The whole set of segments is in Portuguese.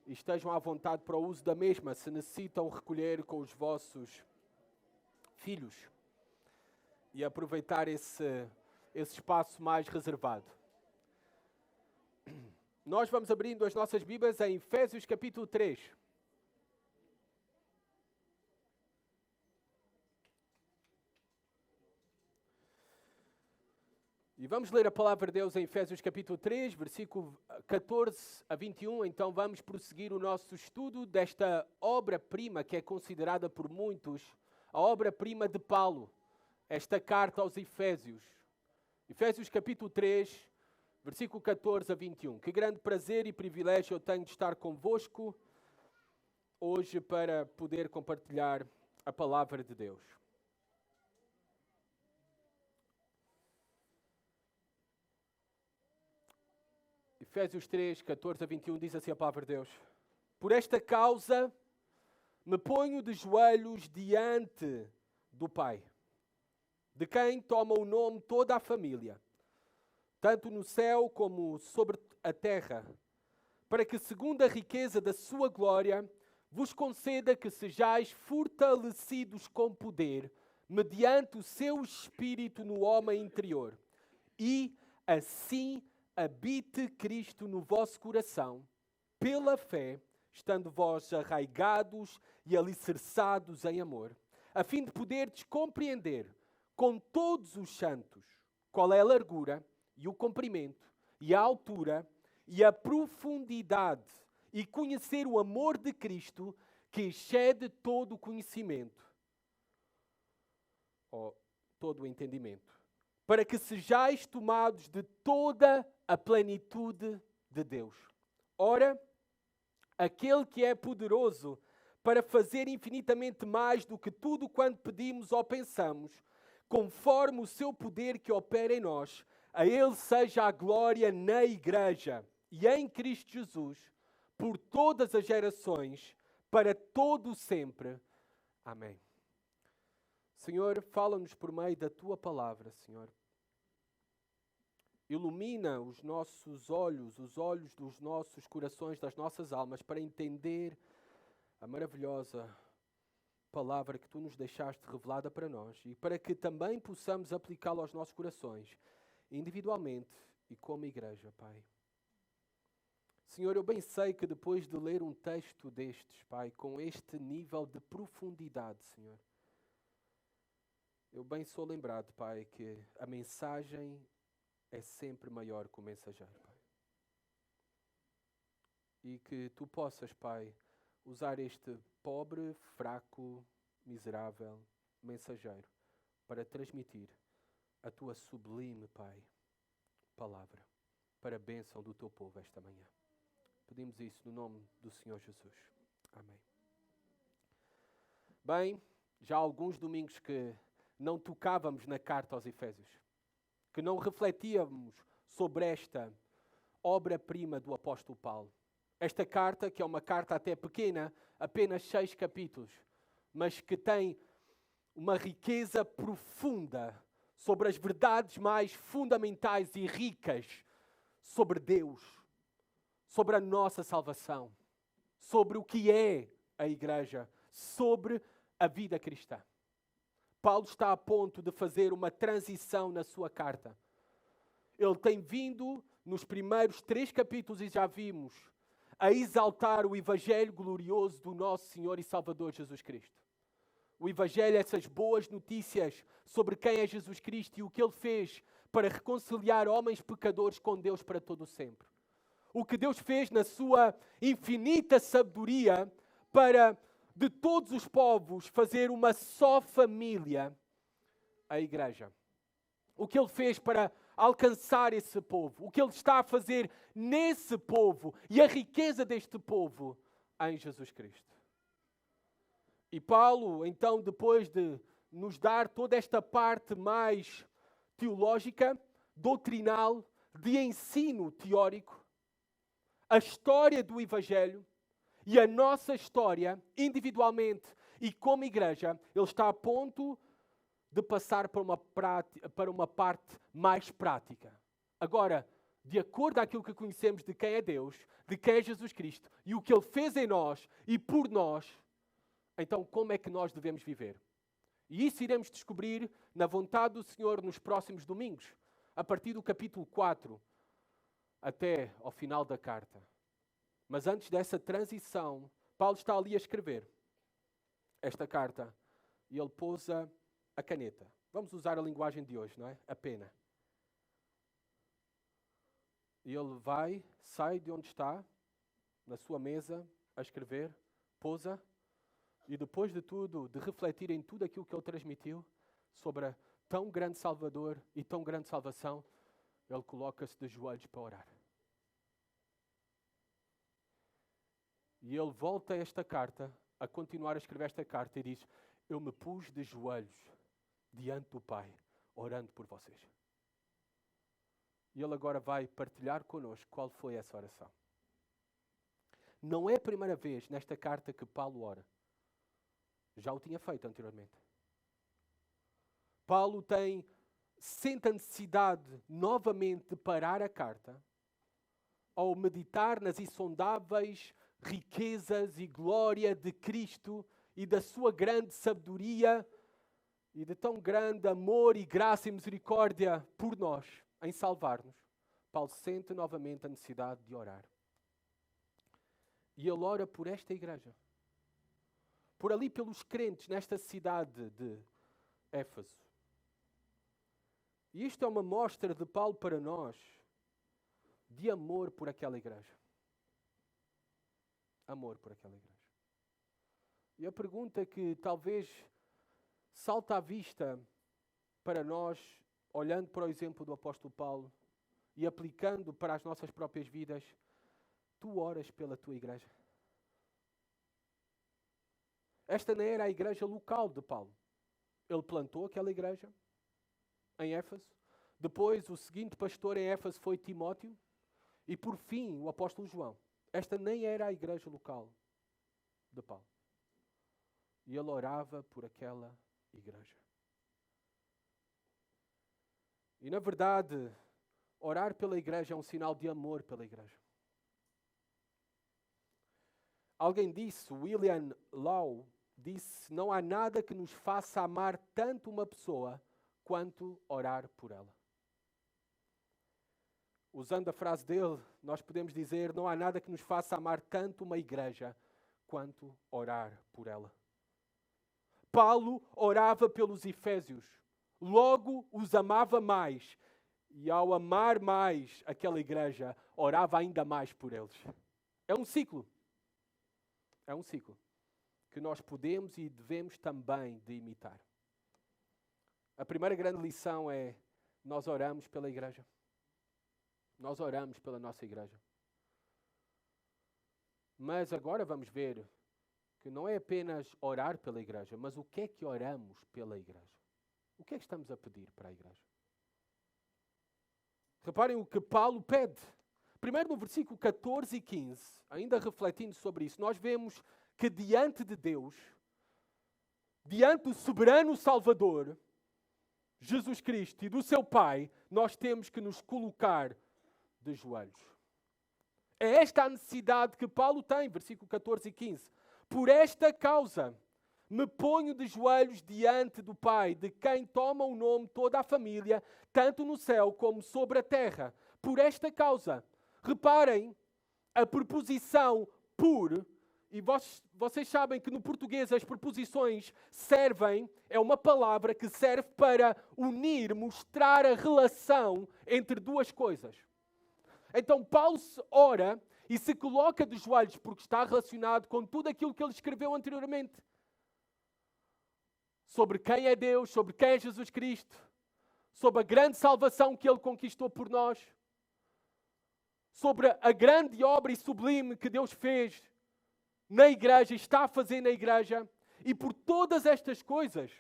e estejam à vontade para o uso da mesma, se necessitam recolher com os vossos filhos e aproveitar esse espaço mais reservado. Nós vamos abrindo as nossas Bíblias em Efésios capítulo 3. E vamos ler a palavra de Deus em Efésios capítulo 3, versículo 14 a 21. Então vamos prosseguir o nosso estudo desta obra-prima que é considerada por muitos a obra-prima de Paulo, esta carta aos Efésios. Efésios capítulo 3, versículo 14 a 21. Que grande prazer e privilégio eu tenho de estar convosco hoje para poder compartilhar a palavra de Deus. Efésios 3, 14 a 21 diz assim a palavra de Deus: Por esta causa me ponho de joelhos diante do Pai, de quem toma o nome toda a família, tanto no céu como sobre a terra, para que, segundo a riqueza da sua glória, vos conceda que sejais fortalecidos com poder, mediante o seu Espírito no homem interior, e assim habite Cristo no vosso coração, pela fé, estando vós arraigados e alicerçados em amor, a fim de poderdes compreender com todos os santos qual é a largura e o comprimento e a altura e a profundidade, e conhecer o amor de Cristo que excede todo o conhecimento, ou todo o entendimento, para que sejais tomados de toda a plenitude de Deus. Ora, aquele que é poderoso para fazer infinitamente mais do que tudo quanto pedimos ou pensamos, conforme o seu poder que opera em nós, a Ele seja a glória na Igreja e em Cristo Jesus, por todas as gerações, para todo o sempre. Amém. Senhor, fala-nos por meio da Tua palavra, Senhor. Ilumina os nossos olhos, os olhos dos nossos corações, das nossas almas, para entender a maravilhosa palavra que Tu nos deixaste revelada para nós e para que também possamos aplicá-la aos nossos corações, individualmente e como igreja, Pai. Senhor, eu bem sei que depois de ler um texto destes, Pai, com este nível de profundidade, Senhor, eu bem sou lembrado, Pai, que a mensagem é sempre maior que o mensageiro, Pai. E que Tu possas, Pai, usar este pobre, fraco, miserável mensageiro para transmitir a Tua sublime, Pai, palavra para a bênção do Teu povo esta manhã. Pedimos isso no nome do Senhor Jesus. Amém. Bem, já há alguns domingos que não tocávamos na carta aos Efésios, que não refletíamos sobre esta obra-prima do apóstolo Paulo. Esta carta, que é uma carta até pequena, apenas 6 capítulos, mas que tem uma riqueza profunda sobre as verdades mais fundamentais e ricas sobre Deus, sobre a nossa salvação, sobre o que é a Igreja, sobre a vida cristã. Paulo está a ponto de fazer uma transição na sua carta. Ele tem vindo, nos primeiros 3 capítulos, e já vimos, a exaltar o Evangelho glorioso do nosso Senhor e Salvador Jesus Cristo. O Evangelho, essas boas notícias sobre quem é Jesus Cristo e o que Ele fez para reconciliar homens pecadores com Deus para todo o sempre. O que Deus fez na sua infinita sabedoria para, de todos os povos, fazer uma só família, a Igreja. O que Ele fez para alcançar esse povo. O que Ele está a fazer nesse povo e a riqueza deste povo em Jesus Cristo. E Paulo, então, depois de nos dar toda esta parte mais teológica, doutrinal, de ensino teórico, a história do Evangelho e a nossa história, individualmente e como igreja, ele está a ponto de passar para uma parte mais prática. Agora, de acordo com aquilo que conhecemos de quem é Deus, de quem é Jesus Cristo e o que Ele fez em nós e por nós, então como é que nós devemos viver? E isso iremos descobrir na vontade do Senhor nos próximos domingos, a partir do capítulo 4 até ao final da carta. Mas antes dessa transição, Paulo está ali a escrever esta carta e ele pousa a caneta. Vamos usar a linguagem de hoje, não é? A pena. E ele sai de onde está, na sua mesa, a escrever, pousa, e depois de tudo, de refletir em tudo aquilo que ele transmitiu sobre a tão grande Salvador e tão grande salvação, ele coloca-se de joelhos para orar. E ele volta a esta carta, a continuar a escrever esta carta e diz: eu me pus de joelhos diante do Pai, orando por vocês. E ele agora vai partilhar connosco qual foi essa oração. Não é a primeira vez nesta carta que Paulo ora. Já o tinha feito anteriormente. Paulo sente a necessidade novamente de parar a carta ao meditar nas insondáveis riquezas e glória de Cristo e da sua grande sabedoria e de tão grande amor e graça e misericórdia por nós, em salvar-nos. Paulo sente novamente a necessidade de orar. E ele ora por esta igreja. Por ali pelos crentes nesta cidade de Éfeso. E isto é uma mostra de Paulo para nós de amor por aquela igreja. Amor por aquela igreja. E a pergunta que talvez salta à vista para nós, olhando para o exemplo do apóstolo Paulo e aplicando para as nossas próprias vidas: tu oras pela tua igreja? Esta não era a igreja local de Paulo. Ele plantou aquela igreja em Éfeso. Depois, o seguinte pastor em Éfeso foi Timóteo. E por fim, o apóstolo João. Esta nem era a igreja local de Paulo. E ele orava por aquela igreja. E na verdade, orar pela igreja é um sinal de amor pela igreja. Alguém disse, William Law disse: não há nada que nos faça amar tanto uma pessoa quanto orar por ela. Usando a frase dele, nós podemos dizer: não há nada que nos faça amar tanto uma igreja quanto orar por ela. Paulo orava pelos Efésios, logo os amava mais, e ao amar mais aquela igreja, orava ainda mais por eles. É um ciclo. É um ciclo que nós podemos e devemos também de imitar. A primeira grande lição é: nós oramos pela igreja. Nós oramos pela nossa igreja. Mas agora vamos ver que não é apenas orar pela igreja, mas o que é que oramos pela igreja? O que é que estamos a pedir para a igreja? Reparem o que Paulo pede. Primeiro no versículo 14 e 15, ainda refletindo sobre isso, nós vemos que diante de Deus, diante do soberano Salvador, Jesus Cristo e do seu Pai, nós temos que nos colocar de joelhos. É esta a necessidade que Paulo tem, versículo 14 e 15. Por esta causa me ponho de joelhos diante do Pai, de quem toma o nome toda a família, tanto no céu como sobre a terra. Por esta causa. Reparem a preposição por, e vocês sabem que no português as preposições servem, é uma palavra que serve para unir, mostrar a relação entre duas coisas. Então Paulo ora e se coloca de joelhos porque está relacionado com tudo aquilo que ele escreveu anteriormente. Sobre quem é Deus, sobre quem é Jesus Cristo, sobre a grande salvação que ele conquistou por nós, sobre a grande obra e sublime que Deus fez na igreja, está a fazer na igreja, e por todas estas coisas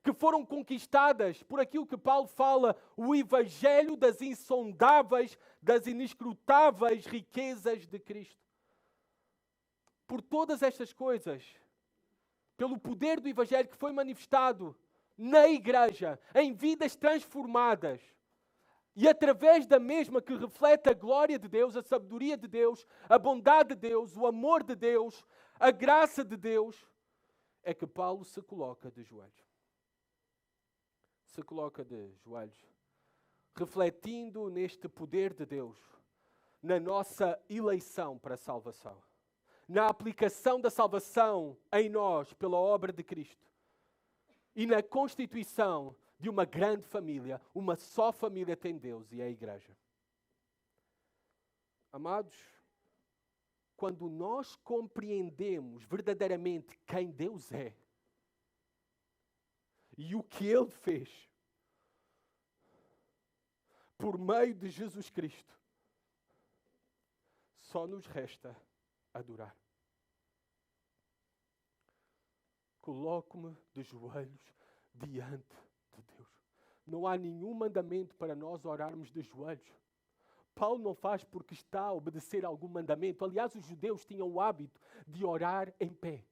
que foram conquistadas por aquilo que Paulo fala, o evangelho das insondáveis, das inescrutáveis riquezas de Cristo. Por todas estas coisas, pelo poder do evangelho que foi manifestado na igreja, em vidas transformadas, e através da mesma que reflete a glória de Deus, a sabedoria de Deus, a bondade de Deus, o amor de Deus, a graça de Deus, é que Paulo se coloca de joelhos. Se coloca de joelhos, refletindo neste poder de Deus, na nossa eleição para a salvação, na aplicação da salvação em nós pela obra de Cristo e na constituição de uma grande família. Uma só família tem Deus e é a igreja. Amados, quando nós compreendemos verdadeiramente quem Deus é e o que Ele fez por meio de Jesus Cristo, só nos resta adorar. Coloco-me de joelhos diante de Deus. Não há nenhum mandamento para nós orarmos de joelhos. Paulo não faz porque está a obedecer a algum mandamento. Aliás, os judeus tinham o hábito de orar em pé.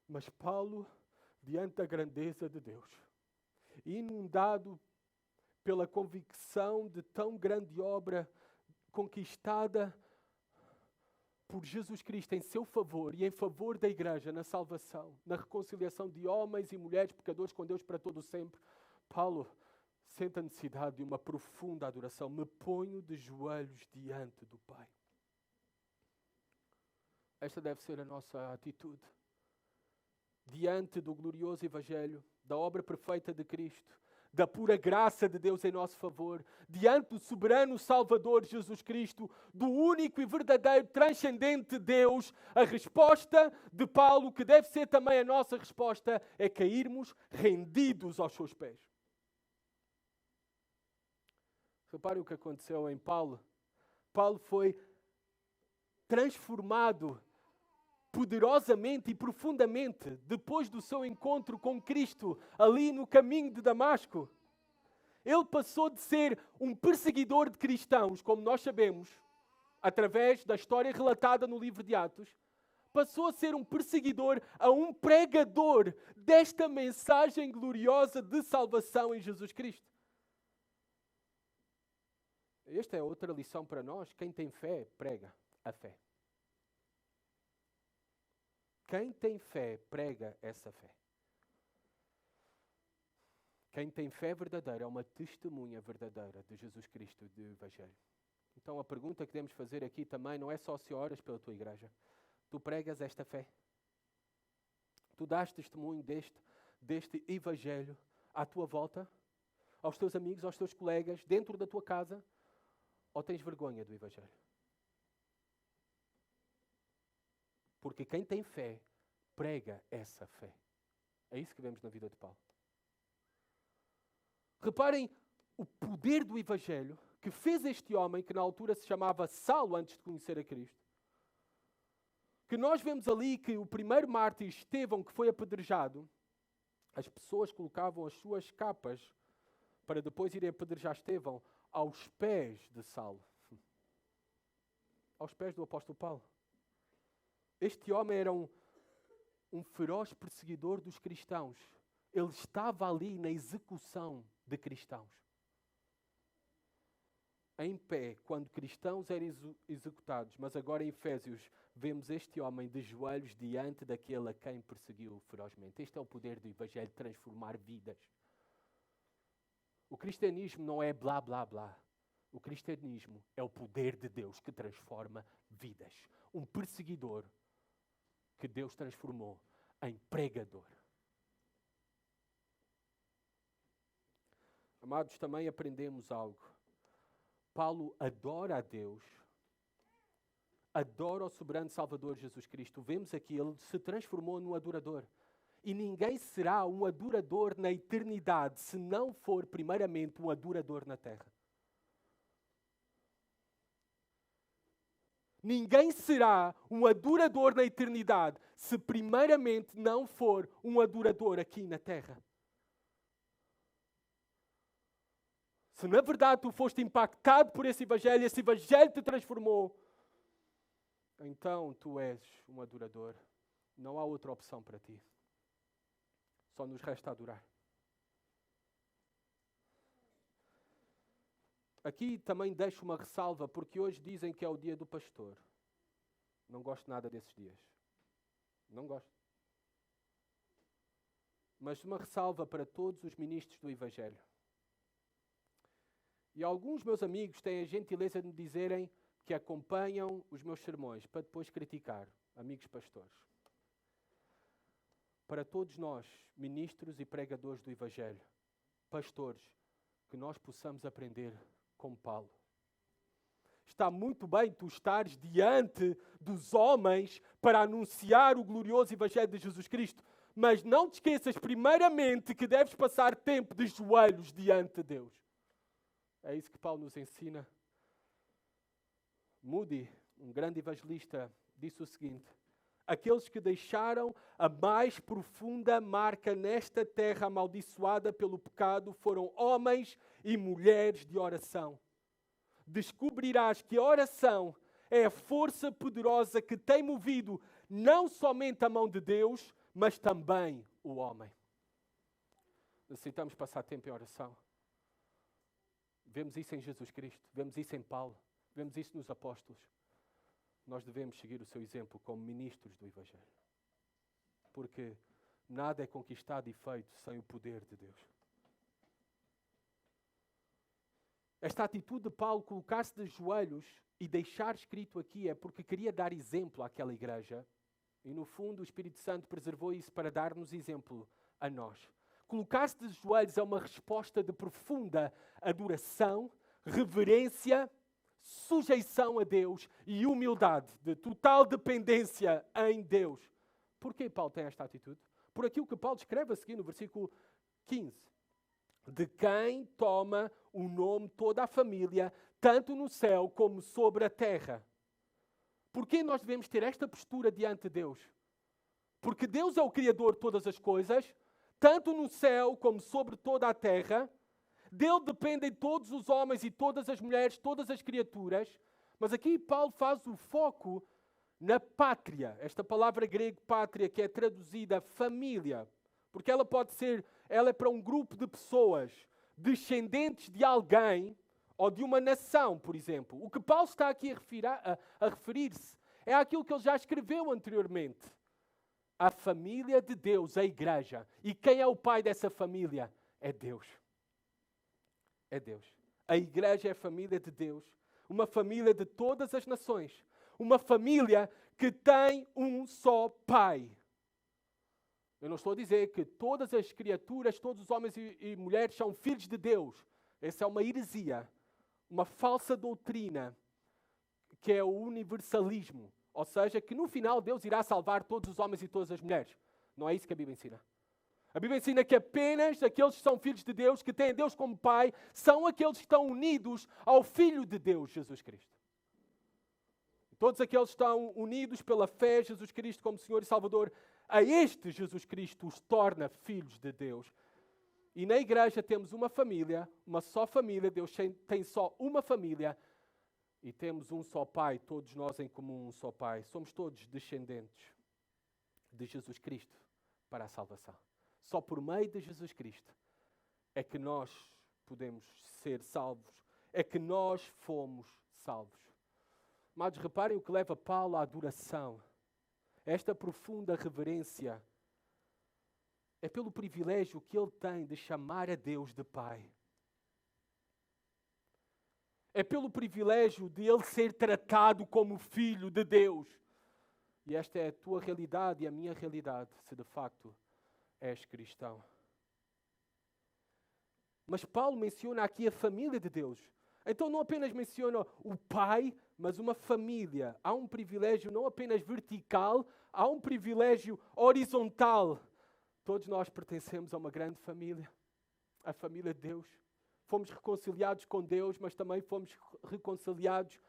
Mas Paulo, diante da grandeza de Deus, inundado pela convicção de tão grande obra conquistada por Jesus Cristo em seu favor e em favor da igreja na salvação, na reconciliação de homens e mulheres pecadores com Deus para todo o sempre, Paulo sente a necessidade de uma profunda adoração. Me ponho de joelhos diante do Pai. Esta deve ser a nossa atitude. Diante do glorioso Evangelho, da obra perfeita de Cristo, da pura graça de Deus em nosso favor, diante do soberano Salvador Jesus Cristo, do único e verdadeiro transcendente Deus, a resposta de Paulo, que deve ser também a nossa resposta, é cairmos rendidos aos seus pés. Reparem o que aconteceu em Paulo. Paulo foi transformado poderosamente e profundamente depois do seu encontro com Cristo ali no caminho de Damasco. Ele passou de ser um perseguidor de cristãos, como nós sabemos, através da história relatada no livro de Atos, passou a ser um perseguidor, a um pregador desta mensagem gloriosa de salvação em Jesus Cristo. Esta é outra lição para nós. Quem tem fé, prega a fé. Quem tem fé, prega essa fé. Quem tem fé verdadeira é uma testemunha verdadeira de Jesus Cristo e do Evangelho. Então a pergunta que devemos fazer aqui também não é só se oras pela tua igreja. Tu pregas esta fé. Tu dás testemunho deste Evangelho à tua volta, aos teus amigos, aos teus colegas, dentro da tua casa, ou tens vergonha do Evangelho? Porque quem tem fé, prega essa fé. É isso que vemos na vida de Paulo. Reparem o poder do Evangelho que fez este homem, que na altura se chamava Saulo antes de conhecer a Cristo. Que nós vemos ali que o primeiro mártir, Estevão, que foi apedrejado, as pessoas colocavam as suas capas para depois irem apedrejar Estevão aos pés de Saulo. Aos pés do apóstolo Paulo. Este homem era um feroz perseguidor dos cristãos. Ele estava ali na execução de cristãos. Em pé, quando cristãos eram executados. Mas agora em Efésios vemos este homem de joelhos diante daquele a quem perseguiu ferozmente. Este é o poder do Evangelho de transformar vidas. O cristianismo não é blá blá blá. O cristianismo é o poder de Deus que transforma vidas. Um perseguidor que Deus transformou em pregador. Amados, também aprendemos algo. Paulo adora a Deus, adora o soberano Salvador Jesus Cristo. Vemos aqui, ele se transformou num adorador. E ninguém será um adorador na eternidade se não for primeiramente um adorador na terra. Ninguém será um adorador na eternidade se primeiramente não for um adorador aqui na terra. Se na verdade tu foste impactado por esse Evangelho te transformou, então tu és um adorador. Não há outra opção para ti. Só nos resta adorar. Aqui também deixo uma ressalva, porque hoje dizem que é o dia do pastor. Não gosto nada desses dias. Não gosto. Mas uma ressalva para todos os ministros do Evangelho. E alguns meus amigos têm a gentileza de me dizerem que acompanham os meus sermões para depois criticar, amigos pastores. Para todos nós, ministros e pregadores do Evangelho, pastores, que nós possamos aprender com Paulo. Está muito bem tu estares diante dos homens para anunciar o glorioso Evangelho de Jesus Cristo, mas não te esqueças primeiramente que deves passar tempo de joelhos diante de Deus. É isso que Paulo nos ensina. Moody, um grande evangelista, disse o seguinte: aqueles que deixaram a mais profunda marca nesta terra amaldiçoada pelo pecado foram homens e mulheres de oração. Descobrirás que a oração é a força poderosa que tem movido não somente a mão de Deus, mas também o homem. Necessitamos passar tempo em oração. Vemos isso em Jesus Cristo, vemos isso em Paulo, vemos isso nos apóstolos. Nós devemos seguir o seu exemplo como ministros do Evangelho. Porque nada é conquistado e feito sem o poder de Deus. Esta atitude de Paulo colocar-se de joelhos e deixar escrito aqui é porque queria dar exemplo àquela igreja. E no fundo o Espírito Santo preservou isso para dar-nos exemplo a nós. Colocar-se de joelhos é uma resposta de profunda adoração, reverência, sujeição a Deus e humildade, de total dependência em Deus. Por que Paulo tem esta atitude? Por aquilo que Paulo escreve a seguir no versículo 15. De quem toma o nome toda a família, tanto no céu como sobre a terra. Por que nós devemos ter esta postura diante de Deus? Porque Deus é o Criador de todas as coisas, tanto no céu como sobre toda a terra. Dele dependem todos os homens e todas as mulheres, todas as criaturas. Mas aqui Paulo faz o foco na pátria. Esta palavra grega pátria, que é traduzida família. Porque ela é para um grupo de pessoas descendentes de alguém ou de uma nação, por exemplo. O que Paulo está aqui a referir-se é àquilo que ele já escreveu anteriormente. A família de Deus, a igreja. E quem é o pai dessa família? É Deus. É Deus. A igreja é a família de Deus. Uma família de todas as nações. Uma família que tem um só pai. Eu não estou a dizer que todas as criaturas, todos os homens e mulheres são filhos de Deus. Essa é uma heresia. Uma falsa doutrina que é o universalismo. Ou seja, que no final Deus irá salvar todos os homens e todas as mulheres. Não é isso que a Bíblia ensina. A Bíblia ensina que apenas aqueles que são filhos de Deus, que têm Deus como Pai, são aqueles que estão unidos ao Filho de Deus, Jesus Cristo. Todos aqueles que estão unidos pela fé em Jesus Cristo como Senhor e Salvador, a este Jesus Cristo os torna filhos de Deus. E na igreja temos uma família, uma só família. Deus tem só uma família. E temos um só Pai, todos nós em comum um só Pai. Somos todos descendentes de Jesus Cristo para a salvação. Só por meio de Jesus Cristo é que nós podemos ser salvos. É que nós fomos salvos. Mas reparem o que leva Paulo à adoração. Esta profunda reverência é pelo privilégio que ele tem de chamar a Deus de Pai. É pelo privilégio de ele ser tratado como filho de Deus. E esta é a tua realidade e a minha realidade, se de facto és cristão. Mas Paulo menciona aqui a família de Deus. Então não apenas menciona o pai, mas uma família. Há um privilégio não apenas vertical, há um privilégio horizontal. Todos nós pertencemos a uma grande família, a família de Deus. Fomos reconciliados com Deus, mas também fomos reconciliados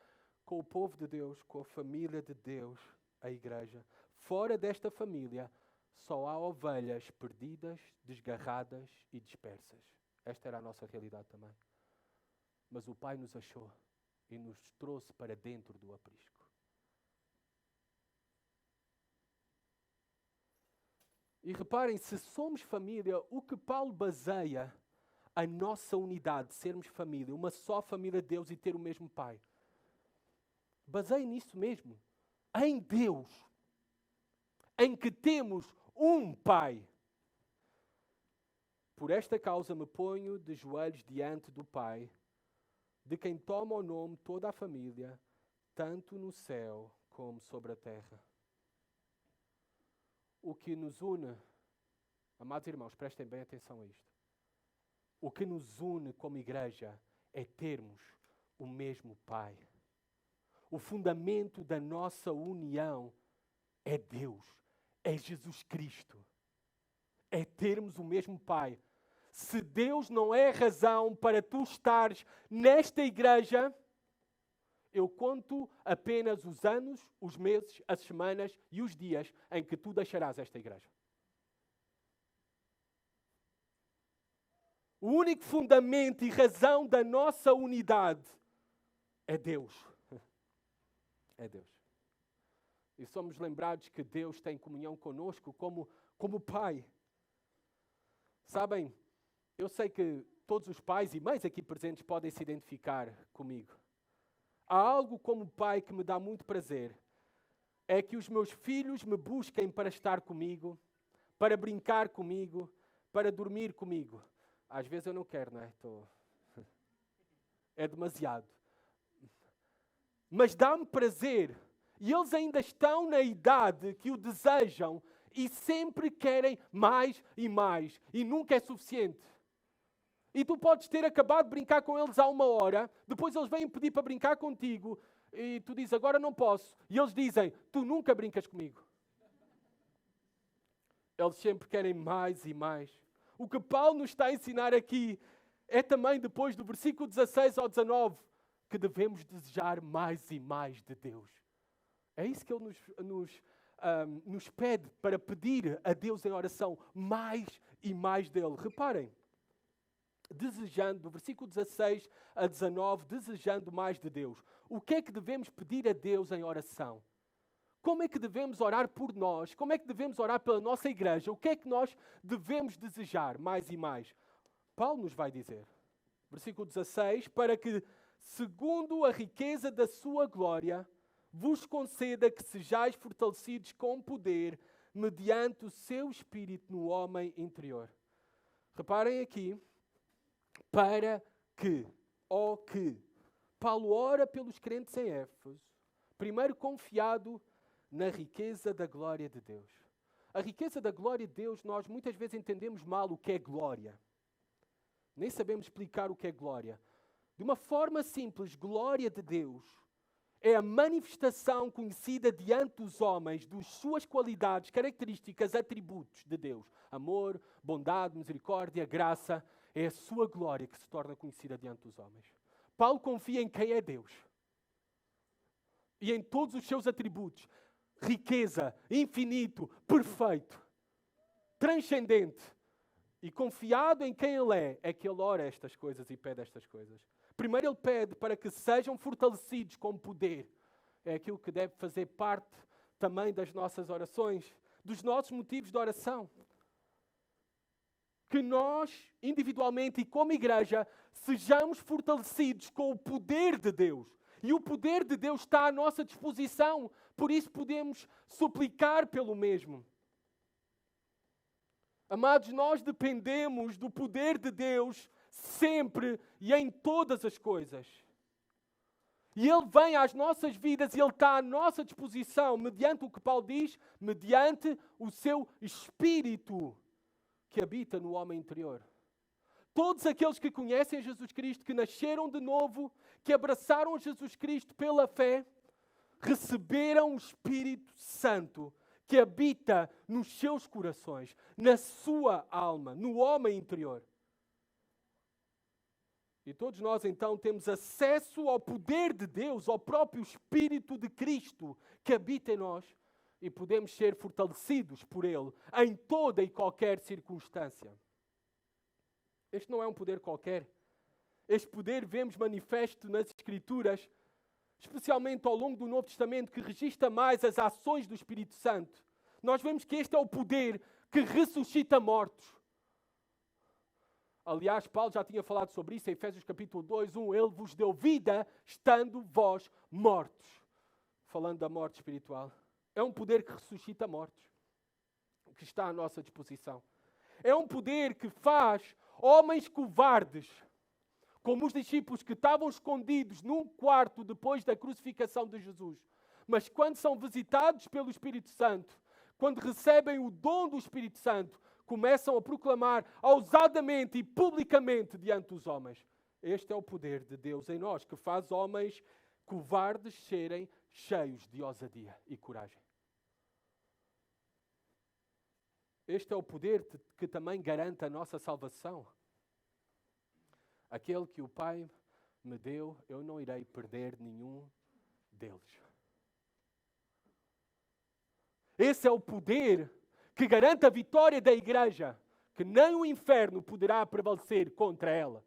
com o povo de Deus, com a família de Deus, a igreja. Fora desta família, só há ovelhas perdidas, desgarradas e dispersas. Esta era a nossa realidade também. Mas o Pai nos achou e nos trouxe para dentro do aprisco. E reparem, se somos família, o que Paulo baseia a nossa unidade, sermos família, uma só família de Deus e ter o mesmo Pai. Baseie nisso mesmo. Em Deus. Em que temos um Pai. Por esta causa me ponho de joelhos diante do Pai, de quem toma o nome toda a família, tanto no céu como sobre a terra. O que nos une, amados irmãos, prestem bem atenção a isto. O que nos une como igreja é termos o mesmo Pai. O fundamento da nossa união é Deus, é Jesus Cristo. É termos o mesmo Pai. Se Deus não é razão para tu estares nesta igreja, eu conto apenas os anos, os meses, as semanas e os dias em que tu deixarás esta igreja. O único fundamento e razão da nossa unidade é Deus. É Deus. E somos lembrados que Deus tem comunhão conosco como Pai. Sabem, eu sei que todos os pais e mães aqui presentes podem se identificar comigo. Há algo como pai que me dá muito prazer. É que os meus filhos me busquem para estar comigo, para brincar comigo, para dormir comigo. Às vezes eu não quero, não é? É demasiado. Mas dá-me prazer. E eles ainda estão na idade que o desejam e sempre querem mais e mais. E nunca é suficiente. E tu podes ter acabado de brincar com eles há 1 hora, depois eles vêm pedir para brincar contigo e tu dizes, agora não posso. E eles dizem, tu nunca brincas comigo. Eles sempre querem mais e mais. O que Paulo nos está a ensinar aqui é também, depois do versículo 16 ao 19, que devemos desejar mais e mais de Deus. É isso que ele nos pede para pedir a Deus em oração, mais e mais dele. Reparem, desejando, do versículo 16 a 19, desejando mais de Deus. O que é que devemos pedir a Deus em oração? Como é que devemos orar por nós? Como é que devemos orar pela nossa igreja? O que é que nós devemos desejar mais e mais? Paulo nos vai dizer, versículo 16, para que, segundo a riqueza da sua glória, vos conceda que sejais fortalecidos com poder, mediante o seu Espírito no homem interior. Reparem aqui, para que, Paulo ora pelos crentes em Éfeso, primeiro confiado na riqueza da glória de Deus. A riqueza da glória de Deus, nós muitas vezes entendemos mal o que é glória. Nem sabemos explicar o que é glória. De uma forma simples, glória de Deus é a manifestação conhecida diante dos homens das suas qualidades, características, atributos de Deus. Amor, bondade, misericórdia, graça. É a sua glória que se torna conhecida diante dos homens. Paulo confia em quem é Deus. E em todos os seus atributos. Riqueza, infinito, perfeito, transcendente. E confiado em quem Ele é que Ele ora estas coisas e pede estas coisas. Primeiro Ele pede para que sejam fortalecidos com poder. É aquilo que deve fazer parte também das nossas orações, dos nossos motivos de oração. Que nós, individualmente e como igreja, sejamos fortalecidos com o poder de Deus. E o poder de Deus está à nossa disposição, por isso podemos suplicar pelo mesmo. Amados, nós dependemos do poder de Deus sempre e em todas as coisas. E Ele vem às nossas vidas e Ele está à nossa disposição, mediante o que Paulo diz, mediante o seu Espírito que habita no homem interior. Todos aqueles que conhecem Jesus Cristo, que nasceram de novo, que abraçaram Jesus Cristo pela fé, receberam o Espírito Santo que habita nos seus corações, na sua alma, no homem interior. E todos nós então temos acesso ao poder de Deus, ao próprio Espírito de Cristo que habita em nós e podemos ser fortalecidos por Ele em toda e qualquer circunstância. Este não é um poder qualquer. Este poder vemos manifesto nas Escrituras, especialmente ao longo do Novo Testamento, que registra mais as ações do Espírito Santo. Nós vemos que este é o poder que ressuscita mortos. Aliás, Paulo já tinha falado sobre isso em Efésios capítulo 2, 1. Ele vos deu vida estando vós mortos. Falando da morte espiritual. É um poder que ressuscita mortos, que está à nossa disposição. É um poder que faz homens covardes, como os discípulos que estavam escondidos num quarto depois da crucificação de Jesus. Mas quando são visitados pelo Espírito Santo, quando recebem o dom do Espírito Santo, começam a proclamar ousadamente e publicamente diante dos homens. Este é o poder de Deus em nós, que faz homens covardes serem cheios de ousadia e coragem. Este é o poder que também garante a nossa salvação. Aquele que o Pai me deu, eu não irei perder nenhum deles. Esse é o poder que garante a vitória da igreja, que nem o inferno poderá prevalecer contra ela.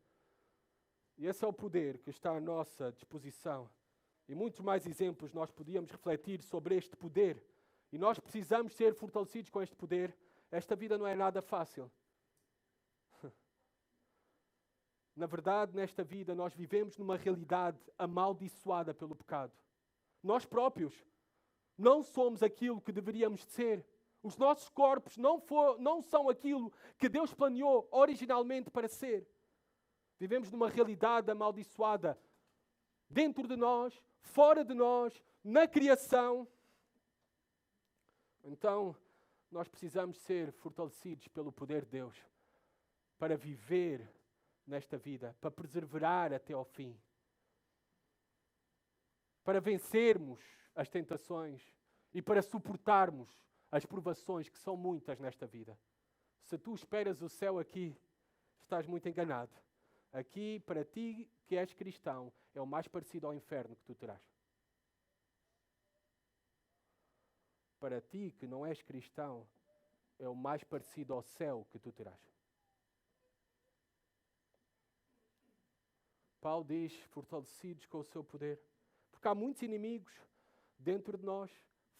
E esse é o poder que está à nossa disposição. E muitos mais exemplos nós podíamos refletir sobre este poder. E nós precisamos ser fortalecidos com este poder. Esta vida não é nada fácil. Na verdade, nesta vida, nós vivemos numa realidade amaldiçoada pelo pecado. Nós próprios não somos aquilo que deveríamos ser. Os nossos corpos não são aquilo que Deus planeou originalmente para ser. Vivemos numa realidade amaldiçoada dentro de nós, fora de nós, na criação. Então, nós precisamos ser fortalecidos pelo poder de Deus para viver nesta vida, para perseverar até ao fim, para vencermos as tentações e para suportarmos as provações que são muitas nesta vida. Se tu esperas o céu aqui, estás muito enganado. Aqui, para ti que és cristão, é o mais parecido ao inferno que tu terás. Para ti que não és cristão, é o mais parecido ao céu que tu terás. Paulo diz, fortalecidos com o seu poder. Porque há muitos inimigos dentro de nós,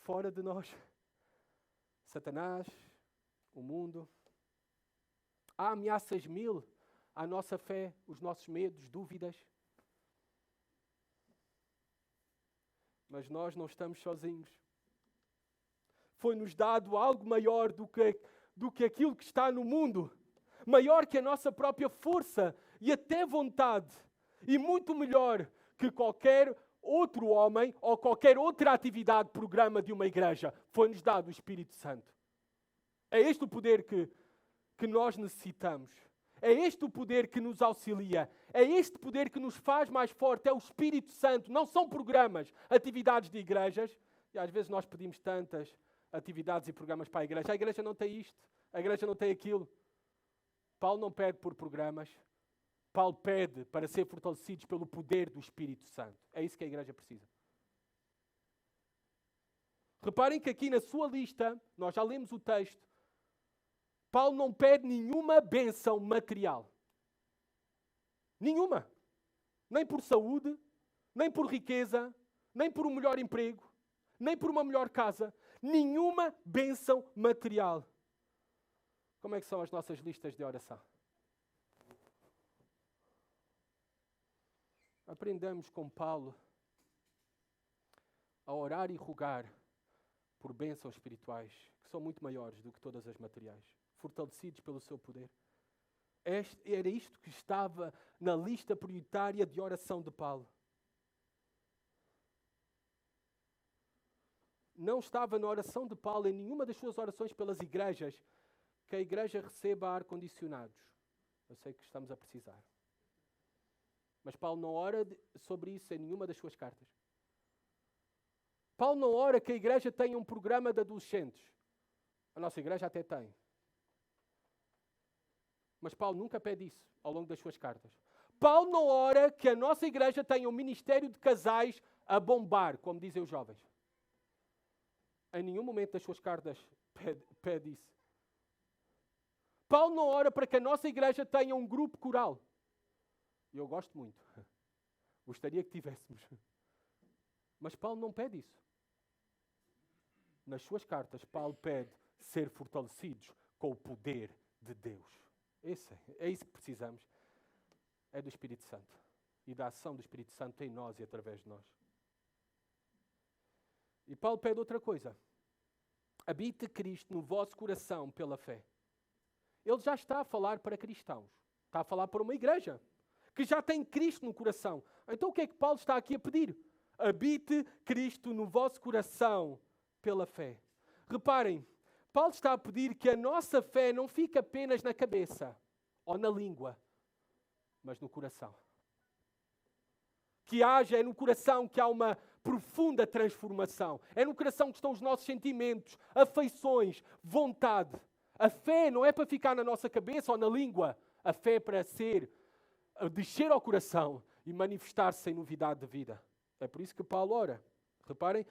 fora de nós. Satanás, o mundo. Há ameaças mil à nossa fé, os nossos medos, dúvidas. Mas nós não estamos sozinhos. Foi-nos dado algo maior do que aquilo que está no mundo. Maior que a nossa própria força e até vontade. E muito melhor que qualquer outro homem ou qualquer outra atividade, programa de uma igreja. Foi-nos dado o Espírito Santo. É este o poder que nós necessitamos. É este o poder que nos auxilia. É este poder que nos faz mais forte. É o Espírito Santo. Não são programas, atividades de igrejas. E às vezes nós pedimos tantas atividades e programas para a igreja. A igreja não tem isto. A igreja não tem aquilo. Paulo não pede por programas. Paulo pede para ser fortalecidos pelo poder do Espírito Santo. É isso que a igreja precisa. Reparem que aqui na sua lista, nós já lemos o texto, Paulo não pede nenhuma bênção material. Nenhuma. Nem por saúde, nem por riqueza, nem por um melhor emprego, nem por uma melhor casa. Nenhuma bênção material. Como é que são as nossas listas de oração? Aprendamos com Paulo a orar e rogar por bênçãos espirituais, que são muito maiores do que todas as materiais, fortalecidos pelo seu poder. Era isto que estava na lista prioritária de oração de Paulo. Não estava na oração de Paulo, em nenhuma das suas orações pelas igrejas, que a igreja receba ar-condicionados. Eu sei que estamos a precisar. Mas Paulo não ora sobre isso em nenhuma das suas cartas. Paulo não ora que a igreja tenha um programa de adolescentes. A nossa igreja até tem. Mas Paulo nunca pede isso ao longo das suas cartas. Paulo não ora que a nossa igreja tenha um ministério de casais a bombar, como dizem os jovens. Em nenhum momento das suas cartas pede isso. Paulo não ora para que a nossa igreja tenha um grupo coral. E eu gosto muito. Gostaria que tivéssemos. Mas Paulo não pede isso. Nas suas cartas, Paulo pede ser fortalecidos com o poder de Deus. É isso que precisamos. É do Espírito Santo. E da ação do Espírito Santo em nós e através de nós. E Paulo pede outra coisa. Habite Cristo no vosso coração pela fé. Ele já está a falar para cristãos. Está a falar para uma igreja que já tem Cristo no coração. Então o que é que Paulo está aqui a pedir? Habite Cristo no vosso coração pela fé. Reparem, Paulo está a pedir que a nossa fé não fique apenas na cabeça ou na língua, mas no coração. Que haja, é no coração que há uma profunda transformação. É no coração que estão os nossos sentimentos, afeições, vontade. A fé não é para ficar na nossa cabeça ou na língua. A fé é para descer ao coração e manifestar-se em novidade de vida. É por isso que Paulo ora. Reparem,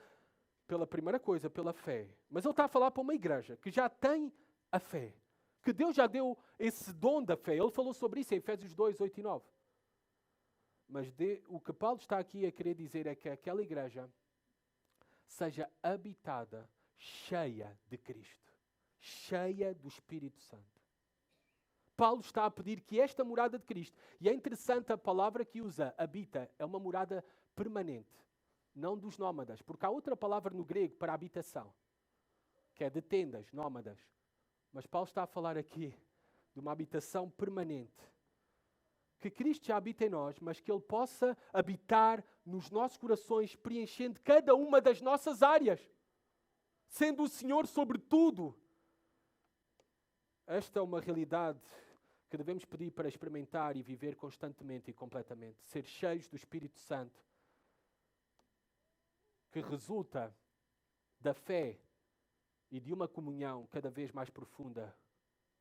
pela primeira coisa, pela fé. Mas ele está a falar para uma igreja que já tem a fé. Que Deus já deu esse dom da fé. Ele falou sobre isso em Efésios 2, 8 e 9. Mas o que Paulo está aqui a querer dizer é que aquela igreja seja habitada, cheia de Cristo. Cheia do Espírito Santo. Paulo está a pedir que esta morada de Cristo, e é interessante a palavra que usa, habita, é uma morada permanente, não dos nómadas, porque há outra palavra no grego para habitação, que é de tendas, nómadas. Mas Paulo está a falar aqui de uma habitação permanente. Que Cristo já habita em nós, mas que Ele possa habitar nos nossos corações, preenchendo cada uma das nossas áreas, sendo o Senhor sobre tudo. Esta é uma realidade que devemos pedir para experimentar e viver constantemente e completamente. Ser cheios do Espírito Santo, que resulta da fé e de uma comunhão cada vez mais profunda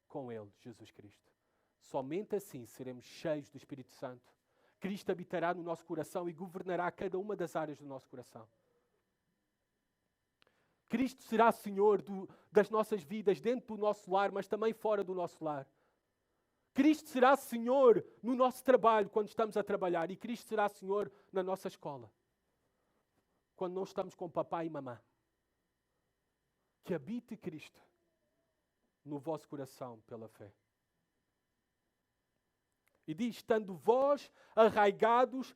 com Ele, Jesus Cristo. Somente assim seremos cheios do Espírito Santo. Cristo habitará no nosso coração e governará cada uma das áreas do nosso coração. Cristo será Senhor das nossas vidas, dentro do nosso lar, mas também fora do nosso lar. Cristo será Senhor no nosso trabalho, quando estamos a trabalhar. E Cristo será Senhor na nossa escola, quando não estamos com papai e mamã. Que habite Cristo no vosso coração pela fé. E diz, estando vós arraigados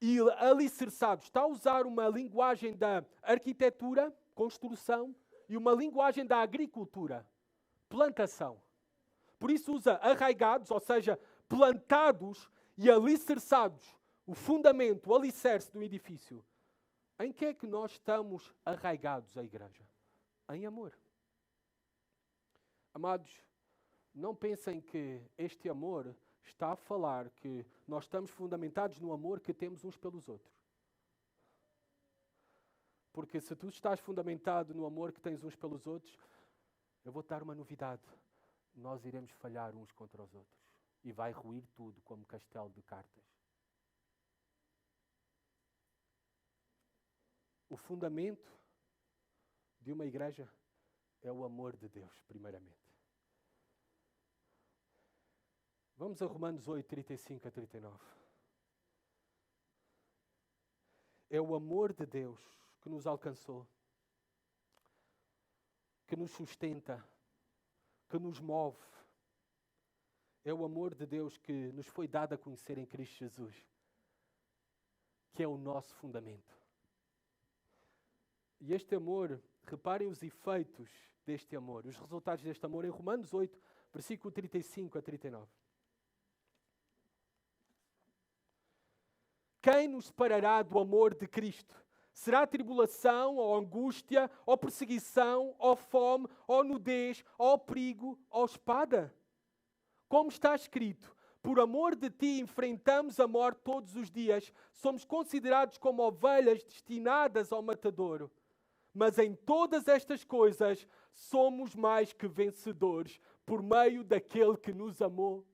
e alicerçados. Está a usar uma linguagem da arquitetura, construção, e uma linguagem da agricultura, plantação. Por isso usa arraigados, ou seja, plantados e alicerçados. O fundamento, o alicerce do edifício. Em que é que nós estamos arraigados, a igreja? Em amor. Amados, não pensem que este amor está a falar que nós estamos fundamentados no amor que temos uns pelos outros. Porque se tu estás fundamentado no amor que tens uns pelos outros, eu vou-te dar uma novidade. Nós iremos falhar uns contra os outros. E vai ruir tudo como castelo de cartas. O fundamento de uma igreja é o amor de Deus, primeiramente. Vamos a Romanos 8, 35 a 39. É o amor de Deus que nos alcançou, que nos sustenta, que nos move. É o amor de Deus que nos foi dado a conhecer em Cristo Jesus, que é o nosso fundamento. E este amor, reparem os efeitos deste amor, os resultados deste amor em Romanos 8, versículo 35 a 39. Quem nos separará do amor de Cristo? Será tribulação, ou angústia, ou perseguição, ou fome, ou nudez, ou perigo, ou espada? Como está escrito, por amor de ti enfrentamos a morte todos os dias, somos considerados como ovelhas destinadas ao matadouro. Mas em todas estas coisas somos mais que vencedores, por meio daquele que nos amou.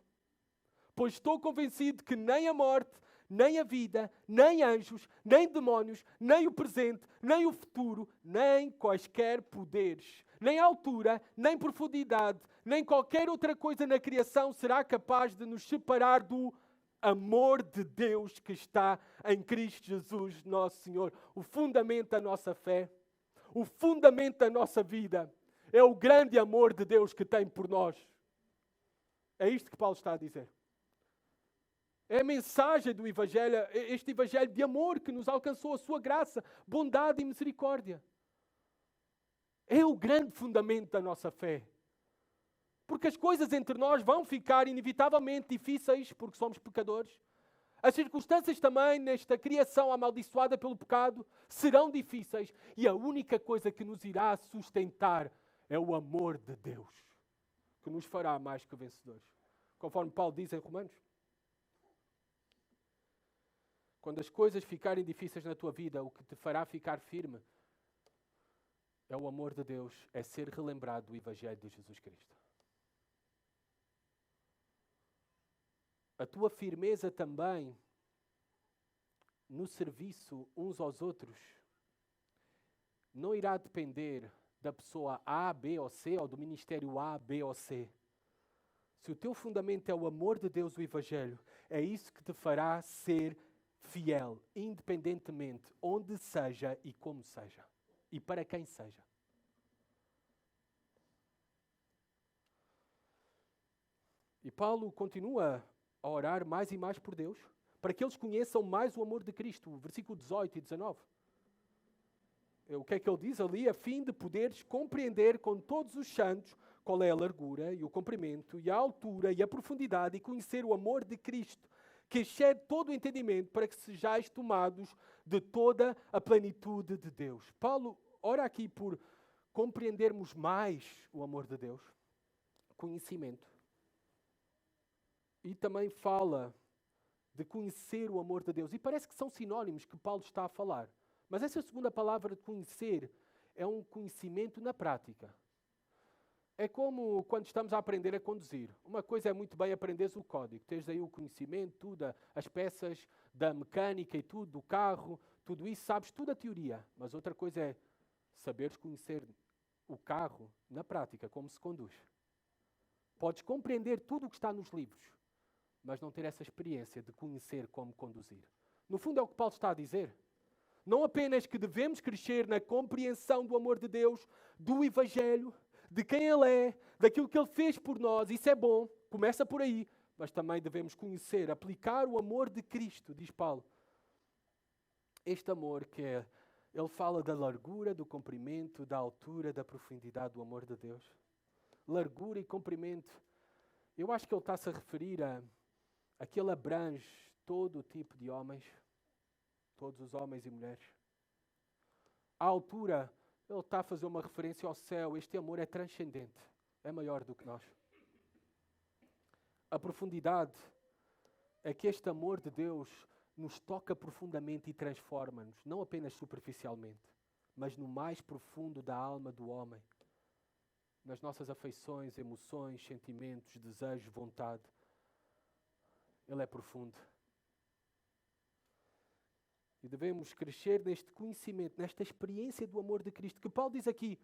Pois estou convencido que nem a morte, nem a vida, nem anjos, nem demónios, nem o presente, nem o futuro, nem quaisquer poderes, nem altura, nem profundidade, nem qualquer outra coisa na criação será capaz de nos separar do amor de Deus que está em Cristo Jesus, nosso Senhor. O fundamento da nossa fé, o fundamento da nossa vida, é o grande amor de Deus que tem por nós. É isto que Paulo está a dizer. É a mensagem do Evangelho, este Evangelho de amor que nos alcançou, a sua graça, bondade e misericórdia. É o grande fundamento da nossa fé. Porque as coisas entre nós vão ficar inevitavelmente difíceis, porque somos pecadores. As circunstâncias também, nesta criação amaldiçoada pelo pecado, serão difíceis. E a única coisa que nos irá sustentar é o amor de Deus, que nos fará mais que vencedores. Conforme Paulo diz em Romanos. Quando as coisas ficarem difíceis na tua vida, o que te fará ficar firme é o amor de Deus, é ser relembrado do Evangelho de Jesus Cristo. A tua firmeza também no serviço uns aos outros não irá depender da pessoa A, B ou C, ou do ministério A, B ou C. Se o teu fundamento é o amor de Deus, o Evangelho, é isso que te fará ser fiel, independentemente onde seja e como seja. E para quem seja. E Paulo continua a orar mais e mais por Deus, para que eles conheçam mais o amor de Cristo. Versículo 18 e 19. O que é que ele diz ali? A fim de poderes compreender com todos os santos qual é a largura e o comprimento e a altura e a profundidade e conhecer o amor de Cristo, que excede todo o entendimento, para que sejais tomados de toda a plenitude de Deus. Paulo ora aqui por compreendermos mais o amor de Deus, conhecimento. E também fala de conhecer o amor de Deus. E parece que são sinónimos que Paulo está a falar. Mas essa segunda palavra de conhecer é um conhecimento na prática. É como quando estamos a aprender a conduzir. Uma coisa é muito bem aprenderes o código. Tens aí o conhecimento, tudo, as peças da mecânica e tudo, do carro, tudo isso, sabes tudo a teoria. Mas outra coisa é saberes conhecer o carro na prática, como se conduz. Podes compreender tudo o que está nos livros, mas não ter essa experiência de conhecer como conduzir. No fundo é o que Paulo está a dizer. Não apenas que devemos crescer na compreensão do amor de Deus, do Evangelho, de quem Ele é, daquilo que Ele fez por nós, isso é bom, começa por aí, mas também devemos conhecer, aplicar o amor de Cristo, diz Paulo. Este amor que é, ele fala da largura, do comprimento, da altura, da profundidade do amor de Deus. Largura e comprimento. Eu acho que ele está-se a referir a que ele abrange todo o tipo de homens, todos os homens e mulheres. A altura, ele está a fazer uma referência ao céu. Este amor é transcendente, é maior do que nós. A profundidade é que este amor de Deus nos toca profundamente e transforma-nos, não apenas superficialmente, mas no mais profundo da alma do homem, nas nossas afeições, emoções, sentimentos, desejos, vontade. Ele é profundo. E devemos crescer neste conhecimento, nesta experiência do amor de Cristo, que Paulo diz aqui,